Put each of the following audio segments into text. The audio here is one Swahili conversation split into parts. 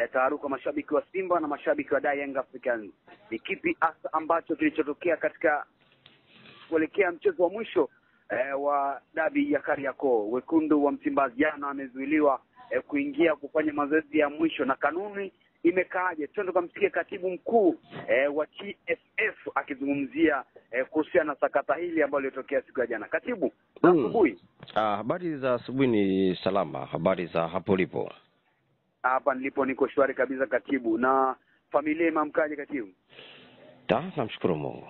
taharuki kwa mashabiki wa Simba na mashabiki wa Young Africans. Ni kipi hasa ambacho kilichotokea katika kuelekea mchezo wa mwisho wa dabi ya Kariakoo? Wekundu wa Msimbazi jana amezuiliwa kuingia kufanya mazoezi ya mwisho, na kanuni imekaaje? Twende kumsikia katibu mkuu wa TFF akizungumzia kuhusiana na sakata hili ambalo lilitokea siku ya jana. Katibu, asubuhi. Habari za asubuhi. Ni salama. Habari za hapo lipo? Hapa nilipo niko shwari kabisa katibu. Na familia imamkaje katibu? Namshukuru Mungu.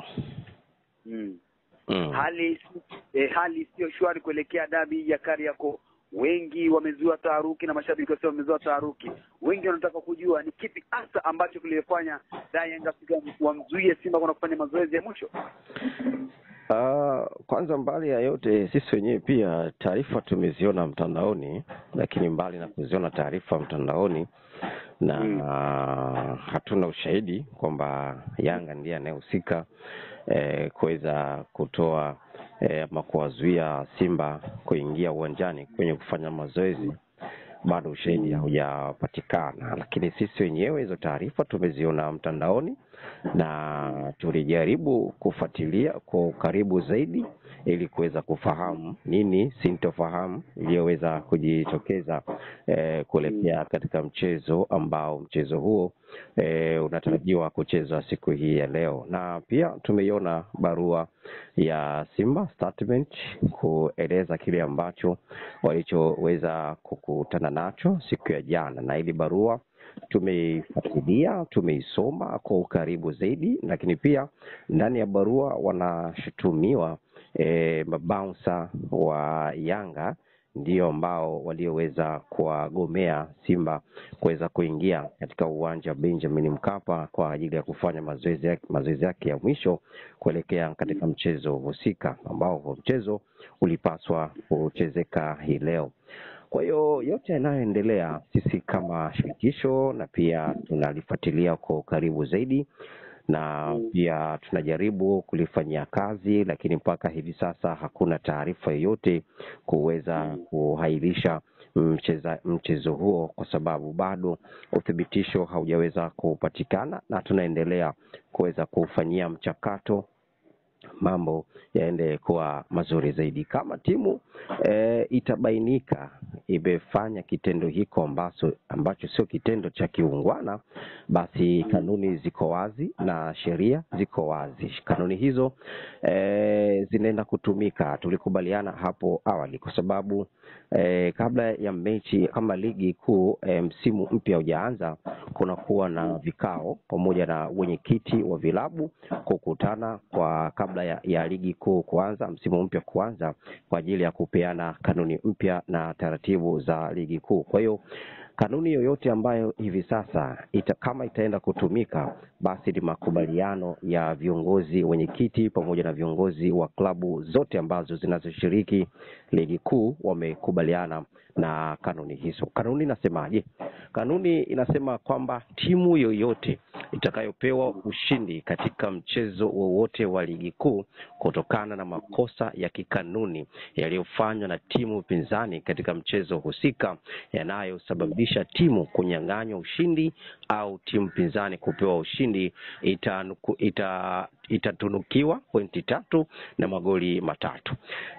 Hali sio shwari kuelekea dabi ya Kariakoo. Wengi wamezua taharuki na mashabiki wasio wamezua taharuki. Wengi wanataka kujua ni kipi hasa ambacho kilifanya Young Africans wamzuie Simba kwenda kufanya mazoezi ya mwisho. Kwanza mbali ya yote, sisi wenyewe pia taarifa tumeziona mtandaoni, lakini mbali na kuziona taarifa mtandaoni na hatuna ushahidi kwamba Yanga ndiye anayehusika kuweza kutoa ama kuwazuia Simba kuingia uwanjani kwenye kufanya mazoezi. Bado ushahidi haujapatikana, lakini sisi wenyewe hizo taarifa tumeziona mtandaoni na tulijaribu kufuatilia kwa karibu zaidi ili kuweza kufahamu nini sintofahamu iliyoweza kujitokeza kuelekea katika mchezo ambao mchezo huo unatarajiwa kuchezwa siku hii ya leo. Na pia tumeiona barua ya Simba statement kueleza kile ambacho walichoweza kukutana nacho siku ya jana, na ili barua tumeifuatilia, tumeisoma kwa ukaribu zaidi, lakini pia ndani ya barua wanashutumiwa mabouncer wa Yanga ndio ambao walioweza kuwagomea Simba kuweza kuingia katika uwanja Benjamin Mkapa kwa ajili ya kufanya mazoezi yake ya mwisho kuelekea katika mchezo husika ambao mchezo ulipaswa kuchezeka hii leo. Kwa hiyo yote yanayoendelea sisi kama shirikisho na pia tunalifuatilia kwa karibu zaidi na pia tunajaribu kulifanyia kazi, lakini mpaka hivi sasa hakuna taarifa yoyote kuweza kuhairisha mchezo huo kwa sababu bado uthibitisho haujaweza kupatikana, na tunaendelea kuweza kufanyia mchakato mambo yaende kuwa mazuri zaidi. Kama timu itabainika imefanya kitendo hiko ambacho sio kitendo cha kiungwana, basi kanuni ziko wazi na sheria ziko wazi. Kanuni hizo zinaenda kutumika. Tulikubaliana hapo awali kwa sababu kabla ya mechi kama ligi kuu msimu mpya hujaanza, kuna kuwa na vikao pamoja na wenyekiti wa vilabu kukutana kwa kabla ya ligi kuu kuanza, msimu mpya kuanza, kwa ajili ya kupeana kanuni mpya na taratibu za ligi kuu. Kwa hiyo kanuni yoyote ambayo hivi sasa kama itaenda kutumika, basi ni makubaliano ya viongozi wenyekiti pamoja na viongozi wa klabu zote ambazo zinazoshiriki ligi kuu wamekubaliana na kanuni hizo. Kanuni inasemaje? Kanuni inasema kwamba timu yoyote itakayopewa ushindi katika mchezo wowote wa ligi kuu kutokana na makosa ya kikanuni yaliyofanywa na timu pinzani katika mchezo husika yanayosababisha timu kunyang'anywa ushindi au timu pinzani kupewa ushindi itatunukiwa pointi 3 na magoli 3.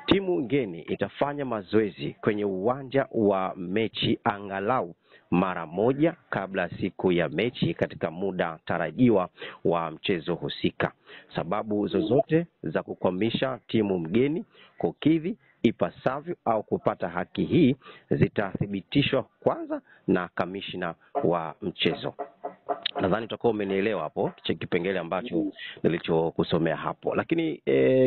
Timu ngeni itafanya mazoezi kwenye uwanja wa mechi angalau mara moja kabla siku ya mechi katika muda tarajiwa wa mchezo husika. Sababu zozote za kukwamisha timu mgeni kukidhi ipasavyo au kupata haki hii zitathibitishwa kwanza na kamishna wa mchezo. Nadhani utakuwa umenielewa hapo kipengele ambacho nilichokusomea hapo. Lakini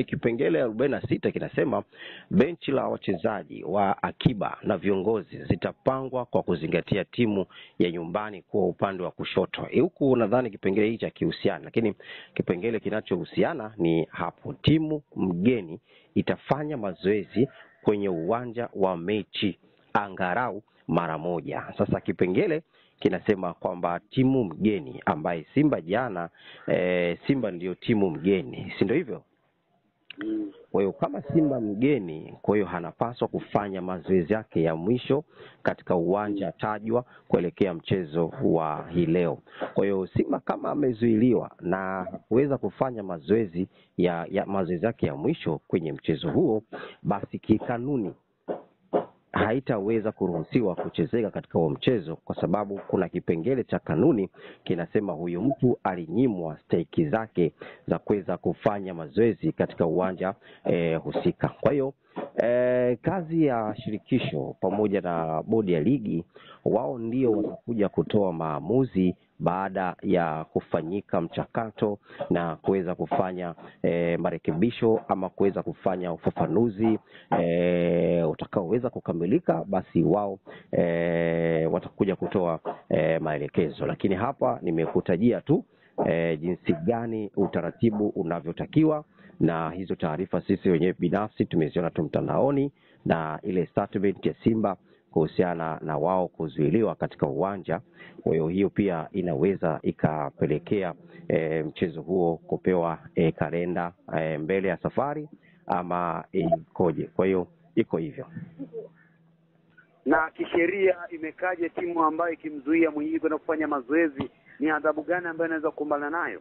kipengele 46 kinasema benchi la wachezaji wa akiba na viongozi zitapangwa kwa kuzingatia timu ya nyumbani kwa upande wa kushoto. Huku nadhani kipengele hichi hakihusiani, lakini kipengele kinachohusiana ni hapo, timu mgeni itafanya mazoezi kwenye uwanja wa mechi angalau mara moja. Sasa kipengele kinasema kwamba timu mgeni ambaye Simba jana Simba ndio timu mgeni, si ndio hivyo? Kwa hiyo kama Simba mgeni, kwa hiyo hanapaswa kufanya mazoezi yake ya mwisho katika uwanja tajwa kuelekea mchezo wa hii leo. Kwa hiyo Simba kama amezuiliwa na kuweza kufanya mazoezi mazoezi yake ya mwisho kwenye mchezo huo, basi kikanuni haitaweza kuruhusiwa kuchezeka katika huo mchezo, kwa sababu kuna kipengele cha kanuni kinasema huyu mtu alinyimwa stahiki zake za kuweza kufanya mazoezi katika uwanja husika. Kwa hiyo kazi ya shirikisho pamoja na bodi ya ligi, wao ndio watakuja kutoa maamuzi baada ya kufanyika mchakato na kuweza kufanya marekebisho ama kuweza kufanya ufafanuzi utakaoweza kukamilika, basi wao watakuja kutoa maelekezo. Lakini hapa nimekutajia tu jinsi gani utaratibu unavyotakiwa, na hizo taarifa sisi wenyewe binafsi tumeziona tu mtandaoni, na ile statement ya Simba kuhusiana na wao kuzuiliwa katika uwanja. Kwa hiyo pia inaweza ikapelekea mchezo huo kupewa kalenda mbele ya safari ama ikoje. Kwa hiyo iko hivyo. Na kisheria imekaje timu ambayo ikimzuia mwenyeji kwenda kufanya mazoezi, ni adhabu gani ambayo inaweza kukumbana nayo?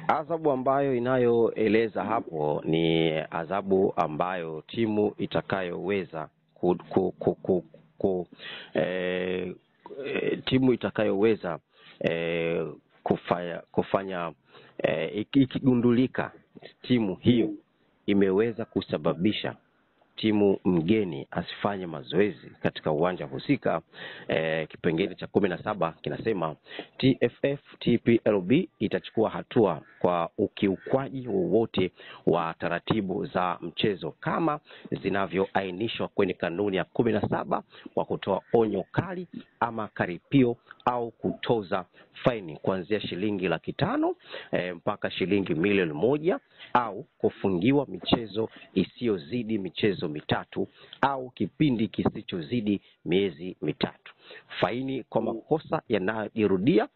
Adhabu ambayo inayoeleza hapo ni adhabu ambayo timu itakayoweza timu itakayoweza kufanya ikigundulika timu hiyo imeweza kusababisha timu mgeni asifanye mazoezi katika uwanja husika, kipengele cha 17 kinasema TFF TPLB itachukua hatua kwa ukiukwaji wowote wa taratibu za mchezo kama zinavyoainishwa kwenye kanuni ya 17 kwa kutoa onyo kali ama karipio au kutoza faini kuanzia shilingi 500,000 mpaka shilingi 1,000,000 au kufungiwa michezo isiyozidi michezo mitatu au kipindi kisichozidi miezi mitatu. Faini kwa makosa yanayojirudia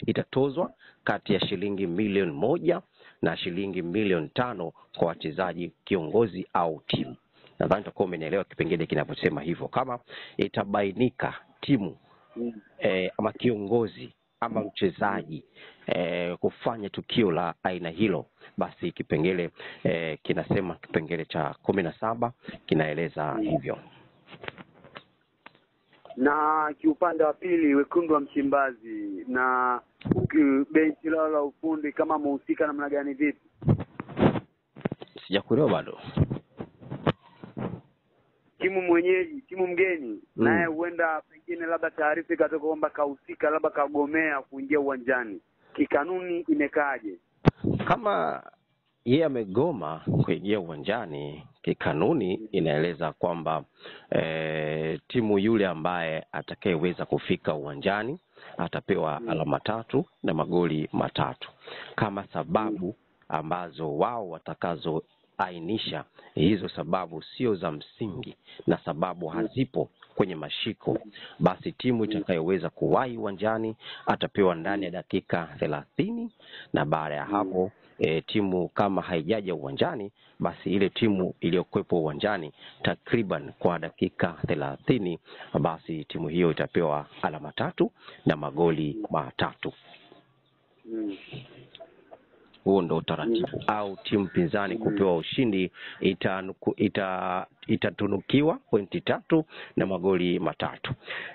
itatozwa kati ya shilingi 1,000,000 na shilingi 500,000 kwa wachezaji, kiongozi au timu. Nadhani tutakuwa umenielewa kipengele kinavyosema hivyo. Kama itabainika timu ama kiongozi ama mchezaji kufanya tukio la aina hilo, basi kipengele kinasema, kipengele cha 17 kinaeleza hivyo. Na kiupande wa pili, Wekundu wa Msimbazi na benchi lao la ufundi kama mhusika namna gani, vipi? Sijakuelewa bado. Timu mwenyeji, timu mgeni naye huenda pengine labda taarifa ikatoka kwamba kahusika, labda kagomea kuingia uwanjani. Kikanuni imekaaje? Kama yeye amegoma kuingia uwanjani, kikanuni inaeleza kwamba timu yule ambaye atakayeweza kufika uwanjani atapewa alama 3 na magoli 3. Kama sababu ambazo wao watakazoainisha, hizo sababu sio za msingi na sababu hazipo kwenye mashiko, basi timu itakayoweza kuwahi uwanjani atapewa ndani ya dakika 30, na baada ya hapo timu kama haijaja uwanjani, basi ile timu iliyokuwepo uwanjani takriban kwa dakika 30, basi timu hiyo itapewa alama 3 na magoli 3. Huo ndo utaratibu. Au timu pinzani kupewa ushindi itatunukiwa pointi 3 na magoli 3.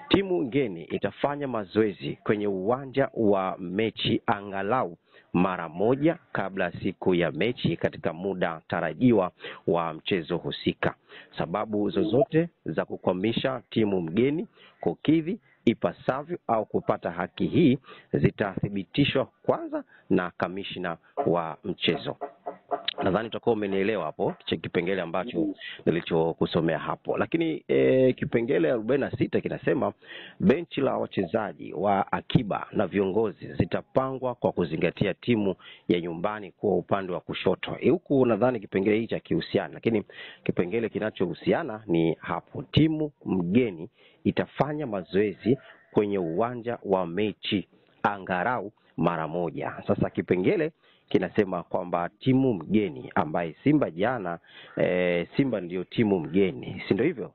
Timu ngeni itafanya mazoezi kwenye uwanja wa mechi angalau mara moja kabla siku ya mechi katika muda tarajiwa wa mchezo husika. Sababu zozote za kukwamisha timu mgeni kukidhi ipasavyo au kupata haki hii zitathibitishwa kwanza na kamishna wa mchezo. Nadhani utakuwa umenielewa hapo kipengele ambacho nilichokusomea hapo. Lakini kipengele 46 kinasema benchi la wachezaji wa akiba na viongozi zitapangwa kwa kuzingatia timu ya nyumbani kwa upande wa kushoto. Huku nadhani kipengele hichi hakihusiani, lakini kipengele kinachohusiana ni hapo, timu mgeni itafanya mazoezi kwenye uwanja wa mechi angalau mara moja. Sasa kipengele kinasema kwamba timu mgeni ambaye Simba jana, Simba ndio timu mgeni, si ndio hivyo?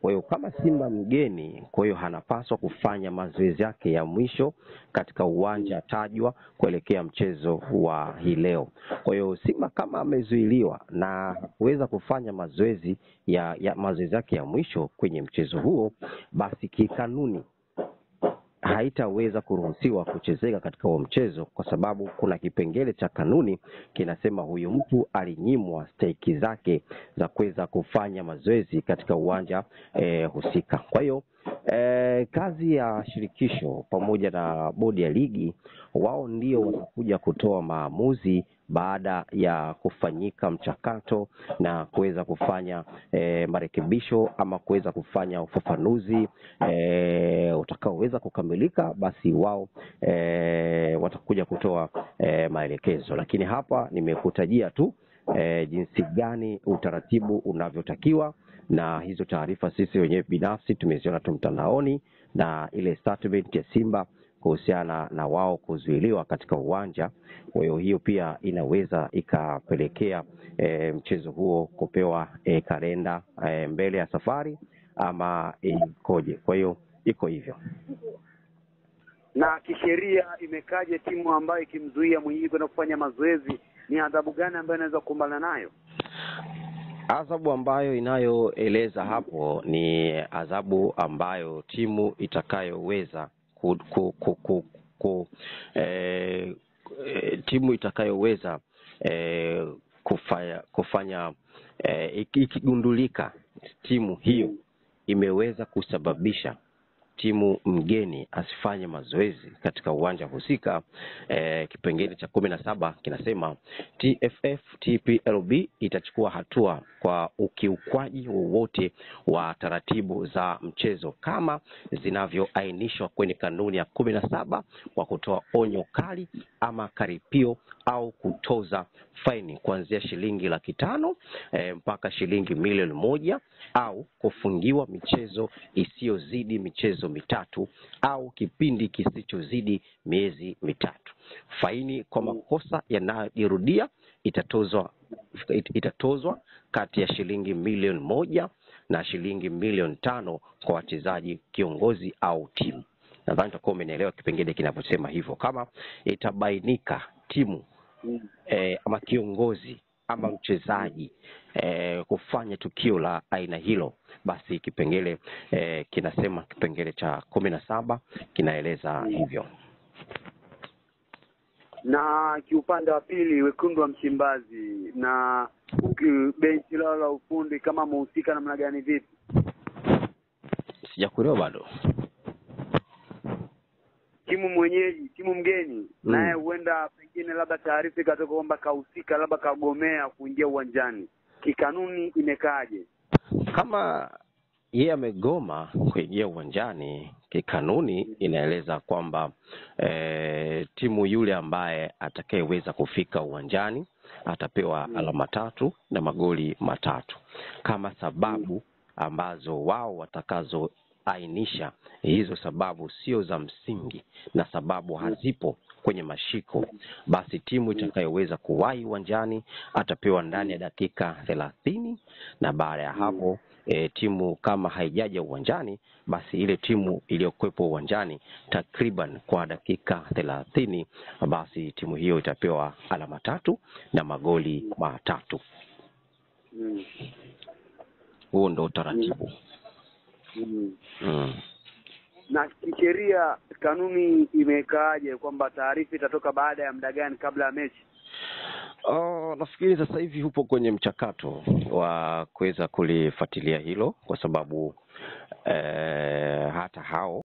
Kwa hiyo kama Simba mgeni, kwa hiyo hanapaswa kufanya mazoezi yake ya mwisho katika uwanja tajwa kuelekea mchezo wa hii leo. Kwa hiyo Simba kama amezuiliwa na kuweza kufanya mazoezi mazoezi yake ya mwisho kwenye mchezo huo, basi kikanuni haitaweza kuruhusiwa kuchezeka katika huo mchezo, kwa sababu kuna kipengele cha kanuni kinasema huyu mtu alinyimwa stahiki zake za kuweza kufanya mazoezi katika uwanja husika. Kwa hiyo kazi ya shirikisho pamoja na bodi ya ligi, wao ndio watakuja kutoa maamuzi baada ya kufanyika mchakato na kuweza kufanya marekebisho ama kuweza kufanya ufafanuzi utakaoweza kukamilika, basi wao watakuja kutoa maelekezo. Lakini hapa nimekutajia tu jinsi gani utaratibu unavyotakiwa, na hizo taarifa sisi wenyewe binafsi tumeziona tu mtandaoni, na ile statement ya Simba kuhusiana na wao kuzuiliwa katika uwanja. Kwa hiyo pia inaweza ikapelekea mchezo huo kupewa kalenda mbele ya safari ama ikoje. Kwa hiyo iko hivyo. Na kisheria imekaje timu ambayo ikimzuia mwenyewe kwenda kufanya mazoezi, ni adhabu gani ambayo inaweza kukumbana nayo? Adhabu ambayo inayoeleza hapo ni adhabu ambayo timu itakayoweza timu itakayoweza kufanya ikigundulika timu hiyo imeweza kusababisha timu mgeni asifanye mazoezi katika uwanja husika, kipengele cha 17 kinasema TFF TPLB itachukua hatua kwa ukiukwaji wowote wa taratibu za mchezo kama zinavyoainishwa kwenye kanuni ya 17 kwa kutoa onyo kali ama karipio au kutoza faini kuanzia shilingi 500,000 mpaka shilingi 1,000,000 au kufungiwa michezo isiyozidi michezo mitatu au kipindi kisichozidi miezi mitatu. Faini kwa makosa yanayojirudia itatozwa kati ya shilingi 1,000,000 na shilingi 500,000 kwa wachezaji, kiongozi au timu. Nadhani tutakuwa umenielewa kipengele kinaposema hivyo. Kama itabainika timu ama kiongozi ama mchezaji kufanya tukio la aina hilo, basi kipengele kinasema, kipengele cha 17 kinaeleza hivyo. Na kiupande wa pili, Wekundu wa Msimbazi na benchi lao la ufundi, kama mhusika namna gani, vipi? Sijakuelewa bado. Timu mwenyeji, timu mgeni, naye huenda pengine labda taarifa ikatoka kwamba kahusika, labda kagomea kuingia uwanjani. Kikanuni imekaaje? Kama yeye amegoma kuingia uwanjani, kikanuni inaeleza kwamba timu yule ambaye atakayeweza kufika uwanjani atapewa alama 3 na magoli 3. Kama sababu ambazo wao watakazoainisha hizo sababu sio za msingi na sababu hazipo kwenye mashiko, basi timu itakayoweza kuwahi uwanjani atapewa ndani ya dakika 30, na baada ya hapo timu kama haijaja uwanjani, basi ile timu iliyokuepo uwanjani takriban kwa dakika 30, basi timu hiyo itapewa alama 3 na magoli 3. Huo ndo utaratibu. Na kisheria kanuni imekaaje kwamba taarifa itatoka baada ya muda gani kabla ya mechi? Nafikiri sasa hivi hupo kwenye mchakato wa kuweza kulifuatilia hilo, kwa sababu hata hao